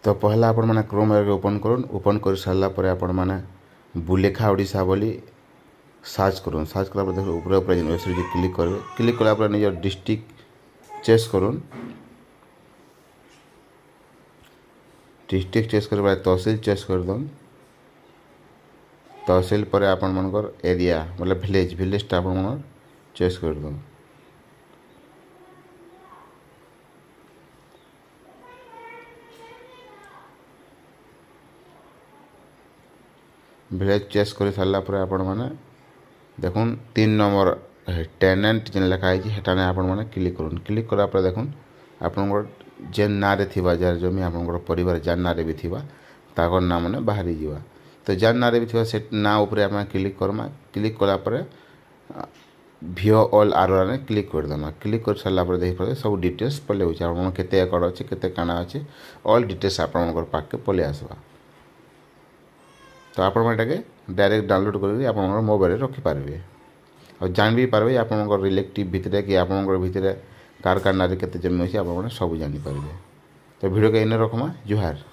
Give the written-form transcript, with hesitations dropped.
तो पहला आपण मैंने क्रोम एयर ओपन करूँ ओपन कर सारा पर आपण मैंने बुलेखा ओडिशा बोली सर्च करूँ सर्च कला देख ऊपर ऊपर वेबसाइट क्लिक करेंगे क्लिक कला निज डिस्ट्रिक्ट चेस करूँ डिस्ट्रिक्ट चेस कर तहसील चेस करदम तहसील पर आपण मनकर एरिया मतलब विलेज विलेजटा आपण मन चेस करदम विलेज चेस कर सारा पर आपण मैंने देखुन 3 नंबर टेनेंट जेन लिखाई हेटाने आपण मैंने क्लिक करूँ क्लिक कला देखुन आपण जेन नारे थिबा जार जमी आपण परिवार जार नारे भी थिबा ताकर ना मैंने बाहरी जीवा तो जार नारे भी थिबा से ना ऊपर आप क्लिक करमा क्लिक कला पर भिओ ऑल आरोने क्लिक करदमा क्लिक कर सारा पर देख पारे सब डिटेल्स पले होचे आपण केते एकड़ अछि केते काना अछि ऑल डिटेल्स आपण पाक के पले आसबा तो आपण माटे डायरेक्ट डाउनलोड करके आपण मोबाइल रखि पारबे और जान भी पारबे आपण रिलेटिव भितरे कि आपण भितरे कार कार नारे केते जमी अछि आपण सब जानि पारबे तो वीडियो के इने रखमा जुहार।